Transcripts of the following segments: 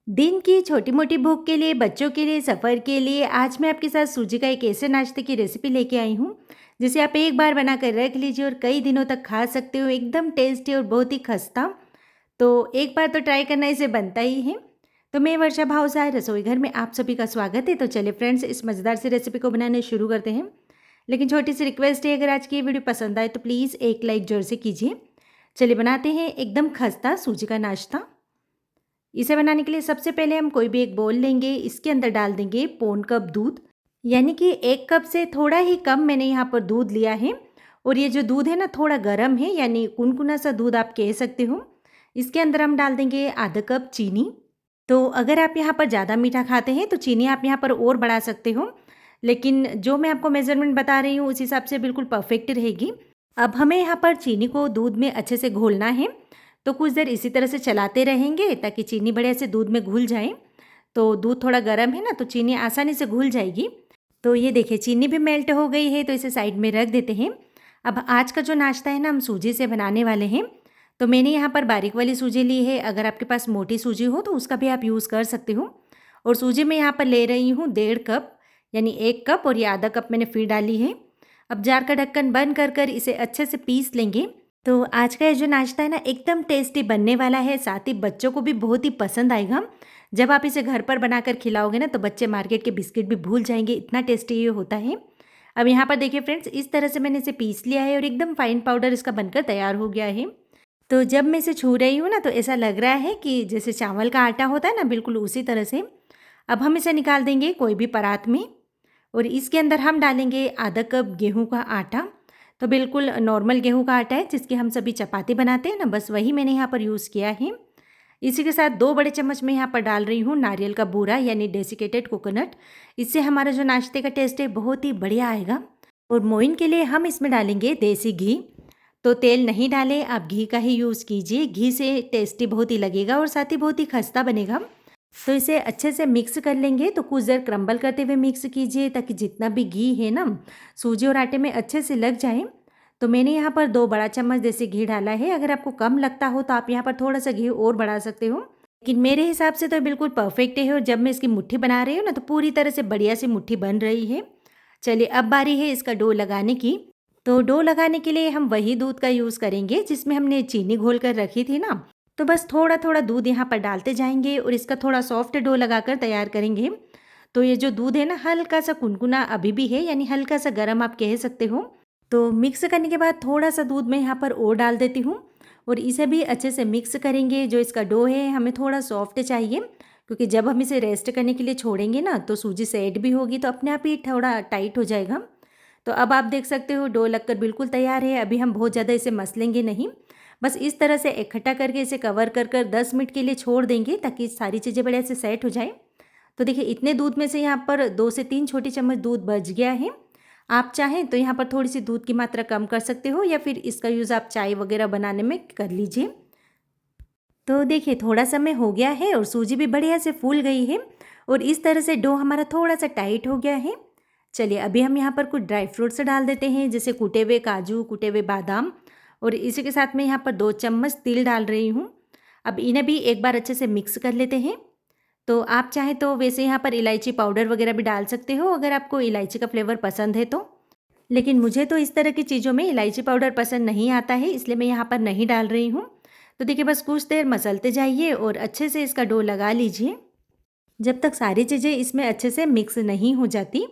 दिन की छोटी-मोटी भूख के लिए, बच्चों के लिए, सफ़र के लिए आज मैं आपके साथ सूजी का एक ऐसे नाश्ते की रेसिपी लेके आई हूँ, जिसे आप एक बार बनाकर रख लीजिए और कई दिनों तक खा सकते हो। एकदम टेस्टी और बहुत ही खस्ता। तो एक बार तो ट्राई करना इसे बनता ही है। तो मैं वर्षा भावसार रसोई घर में आप सभी का स्वागत है। तो चलिए फ्रेंड्स, इस मज़ेदार सी रेसिपी को बनाना शुरू करते हैं। लेकिन छोटी सी रिक्वेस्ट है, अगर आज की ये वीडियो पसंद आए तो प्लीज़ एक लाइक ज़रूर से कीजिए। चलिए बनाते हैं एकदम खस्ता सूजी का नाश्ता। इसे बनाने के लिए सबसे पहले हम कोई भी एक बोल लेंगे, इसके अंदर डाल देंगे पौन कप दूध, यानी कि 1 कप से थोड़ा ही कम मैंने यहाँ पर दूध लिया है। और ये जो दूध है ना, थोड़ा गर्म है, यानी कुनकुना सा दूध आप कह सकते हो। इसके अंदर हम डाल देंगे आधा कप चीनी। तो अगर आप यहाँ पर ज़्यादा मीठा खाते हैं तो चीनी आप यहाँ पर और बढ़ा सकते हो, लेकिन जो मैं आपको मेज़रमेंट बता रही हूँ उस हिसाब से बिल्कुल परफेक्ट रहेगी। अब हमें यहाँ पर चीनी को दूध में अच्छे से घोलना है। तो कुछ देर इसी तरह से चलाते रहेंगे ताकि चीनी बढ़िया से दूध में घुल जाए। तो दूध थोड़ा गर्म है ना, तो चीनी आसानी से घुल जाएगी। तो ये देखिए चीनी भी मेल्ट हो गई है, तो इसे साइड में रख देते हैं। अब आज का जो नाश्ता है ना, हम सूजी से बनाने वाले हैं। तो मैंने यहाँ पर बारीक वाली सूजी ली है, अगर आपके पास मोटी सूजी हो तो उसका भी आप यूज़ कर सकते हो। और सूजी मैं यहाँ पर ले रही हूँ 1.5 कप, यानी 1 कप, और ये आधा कप मैंने फिर डाली है। अब जार का ढक्कन बंद कर इसे अच्छे से पीस लेंगे। तो आज का ये जो नाश्ता है ना, एकदम टेस्टी बनने वाला है, साथ ही बच्चों को भी बहुत ही पसंद आएगा। जब आप इसे घर पर बनाकर खिलाओगे ना, तो बच्चे मार्केट के बिस्किट भी भूल जाएंगे, इतना टेस्टी ये होता है। अब यहाँ पर देखिए फ्रेंड्स, इस तरह से मैंने इसे पीस लिया है और एकदम फाइन पाउडर इसका बनकर तैयार हो गया है। तो जब मैं इसे छू रही हूँ ना, तो ऐसा लग रहा है कि जैसे चावल का आटा होता है ना, बिल्कुल उसी तरह से। अब हम इसे निकाल देंगे कोई भी परात में, और इसके अंदर हम डालेंगे आधा कप गेहूं का आटा। तो बिल्कुल नॉर्मल गेहूं का आटा है, जिसकी हम सभी चपाती बनाते हैं ना, बस वही मैंने यहाँ पर यूज़ किया है। इसी के साथ 2 बड़े चम्मच मैं यहाँ पर डाल रही हूँ नारियल का बूरा, यानी डेसिकेटेड कोकोनट। इससे हमारा जो नाश्ते का टेस्ट है बहुत ही बढ़िया आएगा। और मोइन के लिए हम इसमें डालेंगे देसी घी। तो तेल नहीं डालें, आप घी का ही यूज़ कीजिए। घी से टेस्टी बहुत ही लगेगा और साथ ही बहुत ही खस्ता बनेगा। तो इसे अच्छे से मिक्स कर लेंगे। तो कुछ देर क्रम्बल करते हुए मिक्स कीजिए, ताकि जितना भी घी है ना, सूजी और आटे में अच्छे से लग जाए। तो मैंने यहाँ पर 2 बड़ा चम्मच देसी घी डाला है। अगर आपको कम लगता हो तो आप यहाँ पर थोड़ा सा घी और बढ़ा सकते हो, लेकिन मेरे हिसाब से तो बिल्कुल परफेक्ट है। और जब मैं इसकी मुट्ठी बना रही हूँ ना, तो पूरी तरह से बढ़िया सी मुट्ठी बन रही है। चलिए अब बारी है इसका डो लगाने की। तो डो लगाने के लिए हम वही दूध का यूज़ करेंगे जिसमें हमने चीनी घोल कर रखी थी ना। तो बस थोड़ा थोड़ा दूध यहाँ पर डालते जाएंगे और इसका थोड़ा सॉफ्ट डो लगाकर तैयार करेंगे। तो ये जो दूध है ना, हल्का सा कुनकुना अभी भी है, यानी हल्का सा गर्म आप कह सकते हो। तो मिक्स करने के बाद थोड़ा सा दूध मैं यहाँ पर और डाल देती हूँ, और इसे भी अच्छे से मिक्स करेंगे। जो इसका डो है हमें थोड़ा सॉफ्ट चाहिए, क्योंकि जब हम इसे रेस्ट करने के लिए छोड़ेंगे ना, तो सूजी सेट भी होगी, तो अपने आप ही थोड़ा टाइट हो जाएगा। तो अब आप देख सकते हो डो लगकर बिल्कुल तैयार है। अभी हम बहुत ज़्यादा इसे मसलेंगे नहीं, बस इस तरह से इकट्ठा करके इसे कवर कर 10 मिनट के लिए छोड़ देंगे, ताकि सारी चीज़ें बढ़िया से सेट हो जाए। तो देखिए इतने दूध में से यहाँ पर 2 से 3 छोटी चम्मच दूध बच गया है। आप चाहें तो यहाँ पर थोड़ी सी दूध की मात्रा कम कर सकते हो, या फिर इसका यूज़ आप चाय वगैरह बनाने में कर लीजिए। तो देखिए थोड़ा समय हो गया है और सूजी भी बढ़िया से फूल गई है, और इस तरह से डो हमारा थोड़ा सा टाइट हो गया है। चलिए अभी हम यहाँ पर कुछ ड्राई फ्रूट्स डाल देते हैं, जैसे कूटे हुए काजू, कूटे हुए बादाम, और इसी के साथ मैं यहाँ पर 2 चम्मच तिल डाल रही हूँ। अब इन्हें भी एक बार अच्छे से मिक्स कर लेते हैं। तो आप चाहें तो वैसे यहाँ पर इलायची पाउडर वगैरह भी डाल सकते हो, अगर आपको इलायची का फ्लेवर पसंद है तो। लेकिन मुझे तो इस तरह की चीज़ों में इलायची पाउडर पसंद नहीं आता है, इसलिए मैं यहाँ पर नहीं डाल रही हूँ। तो देखिए बस कुछ देर मसलते जाइए और अच्छे से इसका डो लगा लीजिए, जब तक सारी चीज़ें इसमें अच्छे से मिक्स नहीं हो जाती।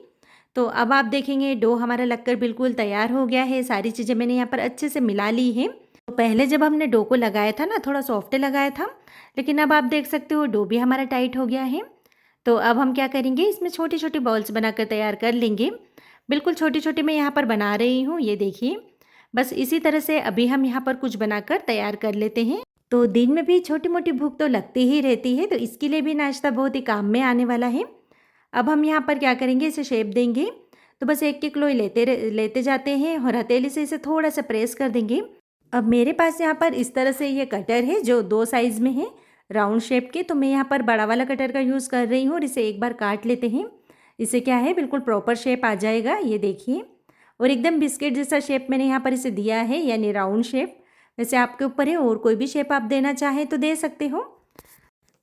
तो अब आप देखेंगे डो हमारा लगकर बिल्कुल तैयार हो गया है। सारी चीज़ें मैंने यहाँ पर अच्छे से मिला ली हैं। तो पहले जब हमने डो को लगाया था ना, थोड़ा सॉफ्ट लगाया था, लेकिन अब आप देख सकते हो डो भी हमारा टाइट हो गया है। तो अब हम क्या करेंगे, इसमें छोटी छोटी बॉल्स बनाकर तैयार कर लेंगे। बिल्कुल छोटी छोटी मैं यहाँ पर बना रही हूँ, ये देखिए। बस इसी तरह से अभी हम यहाँ पर कुछ बनाकर तैयार कर लेते हैं। तो दिन में भी छोटी मोटी भूख तो लगती ही रहती है, तो इसके लिए भी नाश्ता बहुत ही काम में आने वाला है। अब हम यहाँ पर क्या करेंगे, इसे शेप देंगे। तो बस एक एक लोई लेते जाते हैं और हथेली से इसे थोड़ा सा प्रेस कर देंगे। अब मेरे पास यहाँ पर इस तरह से ये कटर है, जो 2 साइज़ में है, राउंड शेप के। तो मैं यहाँ पर बड़ा वाला कटर का यूज़ कर रही हूँ, और इसे एक बार काट लेते हैं। इससे क्या है, बिल्कुल प्रॉपर शेप आ जाएगा, ये देखिए। और एकदम बिस्किट जैसा शेप मैंने यहाँ पर इसे दिया है, यानी राउंड शेप। वैसे आपके ऊपर है, और कोई भी शेप आप देना चाहें तो दे सकते हो।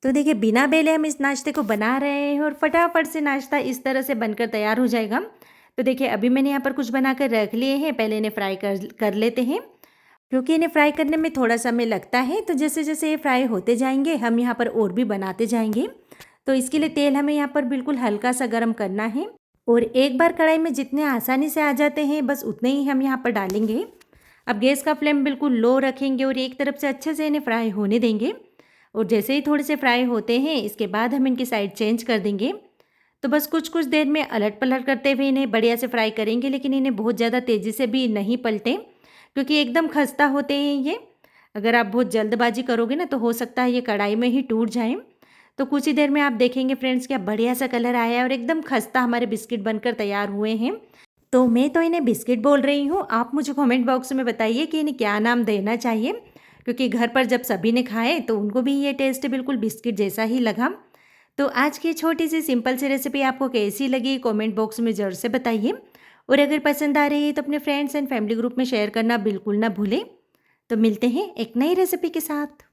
तो देखिए बिना बेले हम इस नाश्ते को बना रहे हैं और फटाफट से नाश्ता इस तरह से बनकर तैयार हो जाएगा। तो देखिए अभी मैंने यहाँ पर कुछ बनाकर रख लिए हैं, पहले इन्हें फ्राई कर कर लेते हैं। क्योंकि इन्हें फ्राई करने में थोड़ा समय लगता है, तो जैसे-जैसे ये फ्राई होते जाएँगे हम यहाँ पर और भी बनाते जाएँगे। तो इसके लिए तेल हमें यहाँ पर बिल्कुल हल्का-सा गरम करना है और एक बार कढ़ाई में जितने आसानी से आ जाते हैं बस उतने ही हम यहाँ पर डालेंगे। अब गैस का फ्लेम बिल्कुल लो रखेंगे और एक तरफ से अच्छे से इन्हें फ्राई होने देंगे और जैसे ही थोड़े से फ्राई होते हैं इसके बाद हम इनकी साइड चेंज कर देंगे। तो बस कुछ-कुछ देर में अलट-पलट करते हुए इन्हें बढ़िया से फ्राई करेंगे, लेकिन इन्हें बहुत ज़्यादा तेज़ी से भी नहीं पलटें क्योंकि एकदम खस्ता होते हैं ये। अगर आप बहुत जल्दबाजी करोगे ना तो हो सकता है ये कढ़ाई में ही टूट जाएँ। तो कुछ ही देर में आप देखेंगे फ्रेंड्स क्या बढ़िया सा कलर आया है और एकदम खस्ता हमारे बिस्किट बनकर तैयार हुए हैं। तो मैं तो इन्हें बिस्किट बोल रही हूँ, आप मुझे कमेंट बॉक्स में बताइए कि इन्हें क्या नाम देना चाहिए, क्योंकि घर पर जब सभी ने खाए तो उनको भी ये टेस्ट बिल्कुल बिस्किट जैसा ही लगा। तो आज की छोटी सी सिंपल सी रेसिपी आपको कैसी लगी कमेंट बॉक्स में ज़रूर से बताइए और अगर पसंद आ रही है तो अपने फ्रेंड्स एंड फैमिली ग्रुप में शेयर करना बिल्कुल ना भूलें। तो मिलते हैं एक नई रेसिपी के साथ।